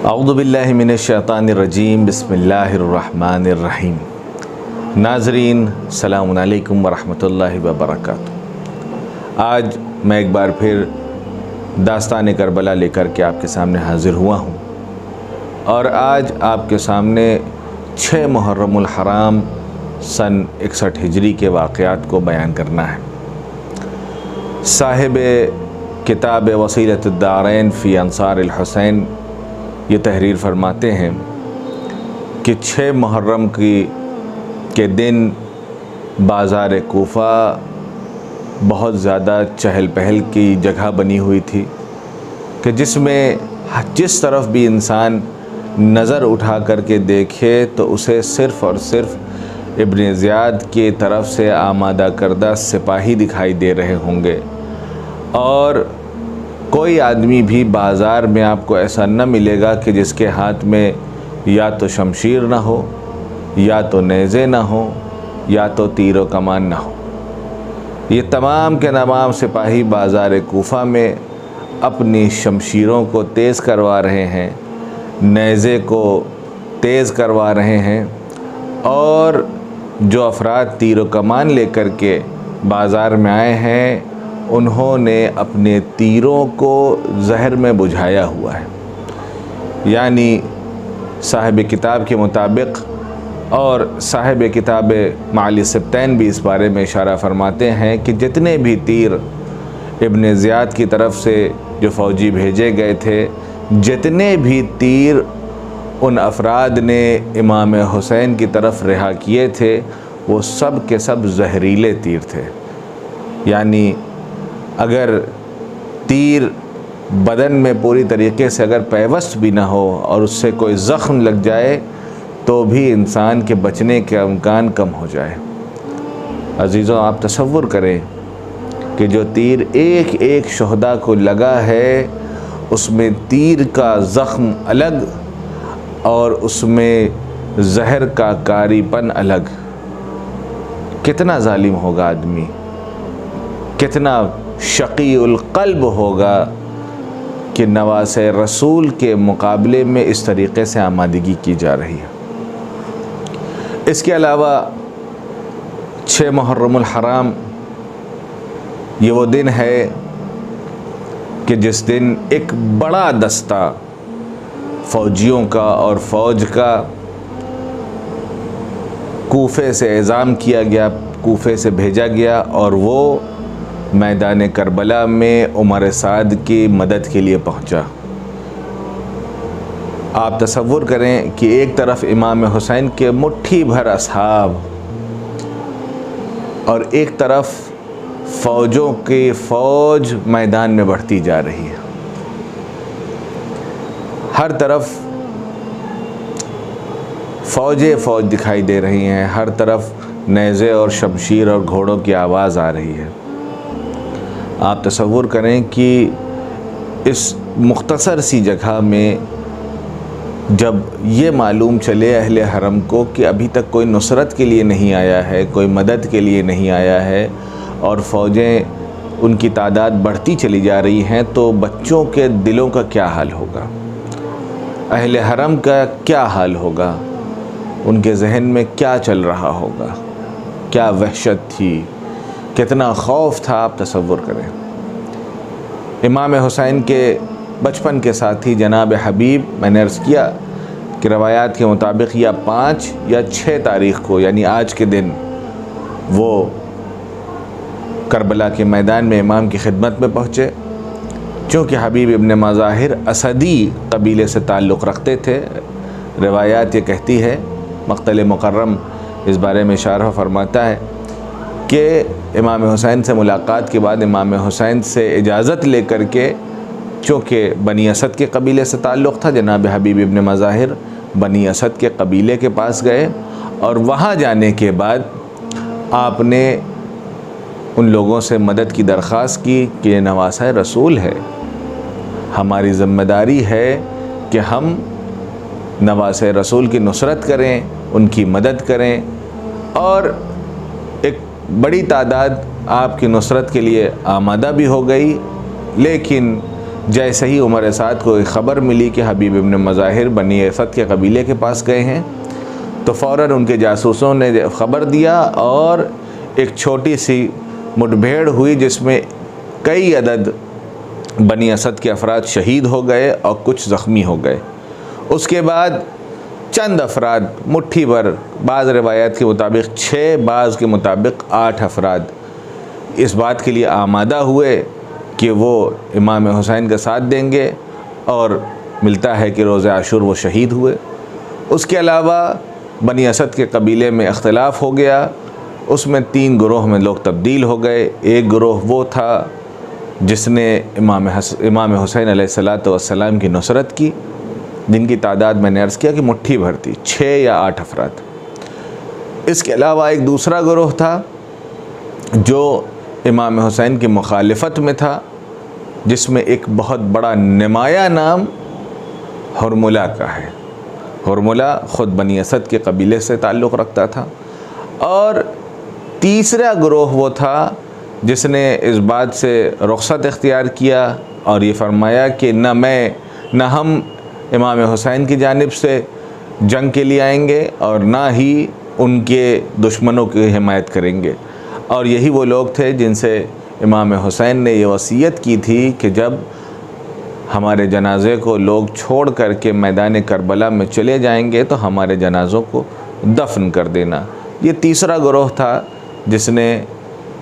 اعوذ باللہ من الشیطان الرجیم، بسم اللہ الرحمن الرحیم۔ ناظرین السلام علیکم ورحمۃ اللہ وبرکاتہ۔ آج میں ایک بار پھر داستان کربلا لے کر کے آپ کے سامنے حاضر ہوا ہوں، اور آج آپ کے سامنے 6 محرم الحرام سن 61 ہجری کے واقعات کو بیان کرنا ہے۔ صاحب کتاب وسیلۃ الدارین فی انصار الحسین یہ تحریر فرماتے ہیں کہ 6 محرم کے دن بازار کوفہ بہت زیادہ چہل پہل کی جگہ بنی ہوئی تھی کہ جس میں جس طرف بھی انسان نظر اٹھا کر کے دیکھے تو اسے صرف اور صرف ابن زیاد کی طرف سے آمادہ کردہ سپاہی دکھائی دے رہے ہوں گے، اور کوئی آدمی بھی بازار میں آپ کو ایسا نہ ملے گا کہ جس کے ہاتھ میں یا تو شمشیر نہ ہو، یا تو نیزے نہ ہو، یا تو تیر و کمان نہ ہو۔ یہ تمام کے تمام سپاہی بازار کوفہ میں اپنی شمشیروں کو تیز کروا رہے ہیں، نیزے کو تیز کروا رہے ہیں، اور جو افراد تیر و کمان لے کر کے بازار میں آئے ہیں انہوں نے اپنے تیروں کو زہر میں بجھایا ہوا ہے۔ یعنی صاحب کتاب کے مطابق، اور صاحب کتاب معالی السبتین بھی اس بارے میں اشارہ فرماتے ہیں کہ جتنے بھی تیر ابن زیاد کی طرف سے جو فوجی بھیجے گئے تھے، جتنے بھی تیر ان افراد نے امام حسین کی طرف رہا کیے تھے وہ سب کے سب زہریلے تیر تھے۔ یعنی اگر تیر بدن میں پوری طریقے سے اگر پیوست بھی نہ ہو اور اس سے کوئی زخم لگ جائے تو بھی انسان کے بچنے کے امکان کم ہو جائے۔ عزیزوں، آپ تصور کریں کہ جو تیر ایک ایک شہداء کو لگا ہے اس میں تیر کا زخم الگ اور اس میں زہر کا کاری پن الگ۔ کتنا ظالم ہوگا آدمی، کتنا شقی القلب ہوگا کہ نواس رسول کے مقابلے میں اس طریقے سے آمادگی کی جا رہی ہے۔ اس کے علاوہ 6 محرم الحرام یہ وہ دن ہے کہ جس دن ایک بڑا دستہ فوجیوں کا اور فوج کا کوفے سے اعزام کیا گیا، کوفے سے بھیجا گیا، اور وہ میدان کربلا میں عمر سعد کی مدد کے لیے پہنچا۔ آپ تصور کریں کہ ایک طرف امام حسین کے مٹھی بھر اصحاب اور ایک طرف فوجوں کی فوج میدان میں بڑھتی جا رہی ہے۔ ہر طرف فوج دکھائی دے رہی ہیں، ہر طرف نیزے اور شمشیر اور گھوڑوں کی آواز آ رہی ہے۔ آپ تصور کریں کہ اس مختصر سی جگہ میں جب یہ معلوم چلے اہل حرم کو کہ ابھی تک کوئی نصرت کے لیے نہیں آیا ہے، کوئی مدد کے لیے نہیں آیا ہے، اور فوجیں ان کی تعداد بڑھتی چلی جا رہی ہیں، تو بچوں کے دلوں کا کیا حال ہوگا، اہل حرم کا کیا حال ہوگا، ان کے ذہن میں کیا چل رہا ہوگا، کیا وحشت تھی، کتنا خوف تھا، آپ تصور کریں۔ امام حسین کے بچپن کے ساتھی جناب حبیب، میں نے عرض کیا کہ روایات کے مطابق یا 5 یا 6 تاریخ کو، یعنی آج کے دن، وہ کربلا کے میدان میں امام کی خدمت میں پہنچے۔ چونکہ حبیب ابن مظاہر اسدی قبیلے سے تعلق رکھتے تھے، روایات یہ کہتی ہے، مقتل مکرم اس بارے میں اشارہ فرماتا ہے کہ امام حسین سے ملاقات کے بعد امام حسین سے اجازت لے کر کے، چونکہ بنی اسد کے قبیلے سے تعلق تھا، جناب حبیب ابن مظاہر بنی اسد کے قبیلے کے پاس گئے، اور وہاں جانے کے بعد آپ نے ان لوگوں سے مدد کی درخواست کی کہ یہ نواسہ رسول ہے، ہماری ذمہ داری ہے کہ ہم نواس رسول کی نصرت کریں، ان کی مدد کریں، اور ایک بڑی تعداد آپ کی نصرت کے لیے آمادہ بھی ہو گئی، لیکن جیسے ہی عمر سعد کو ایک خبر ملی کہ حبیب ابن مظاہر بنی اسد کے قبیلے کے پاس گئے ہیں، تو فوراً ان کے جاسوسوں نے خبر دیا اور ایک چھوٹی سی مٹبھیڑ ہوئی جس میں کئی عدد بنی اسد کے افراد شہید ہو گئے اور کچھ زخمی ہو گئے۔ اس کے بعد چند افراد، مٹھی بھر، بعض روایات کے مطابق 6، بعض کے مطابق 8 افراد اس بات کے لیے آمادہ ہوئے کہ وہ امام حسین کا ساتھ دیں گے، اور ملتا ہے کہ روز عاشور وہ شہید ہوئے۔ اس کے علاوہ بنی اسد کے قبیلے میں اختلاف ہو گیا، اس میں 3 گروہ میں لوگ تبدیل ہو گئے۔ ایک گروہ وہ تھا جس نے امام حسین علیہ السلام کی نصرت کی، جن کی تعداد میں نے عرض کیا کہ مٹھی بھر تھی، 6 یا 8 افراد۔ اس کے علاوہ ایک دوسرا گروہ تھا جو امام حسین کی مخالفت میں تھا، جس میں ایک بہت بڑا نمایاں نام حرملہ کا ہے۔ حرملہ خود بنی اسد کے قبیلے سے تعلق رکھتا تھا۔ اور تیسرا گروہ وہ تھا جس نے اس بات سے رخصت اختیار کیا اور یہ فرمایا کہ نہ ہم امام حسین کی جانب سے جنگ کے لیے آئیں گے اور نہ ہی ان کے دشمنوں کی حمایت کریں گے۔ اور یہی وہ لوگ تھے جن سے امام حسین نے یہ وصیت کی تھی کہ جب ہمارے جنازے کو لوگ چھوڑ کر کے میدان کربلا میں چلے جائیں گے تو ہمارے جنازوں کو دفن کر دینا۔ یہ تیسرا گروہ تھا جس نے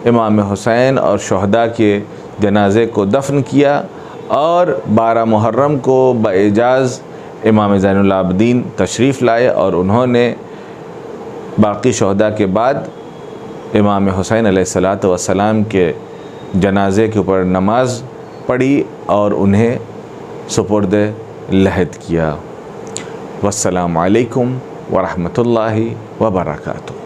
امام حسین اور شہداء کے جنازے کو دفن کیا، اور 12 محرم کو باعجاز امام زین العابدین تشریف لائے اور انہوں نے باقی شہداء کے بعد امام حسین علیہ السلام کے جنازے کے اوپر نماز پڑھی اور انہیں سپرد لحد کیا۔ والسلام علیکم ورحمۃ اللہ وبرکاتہ۔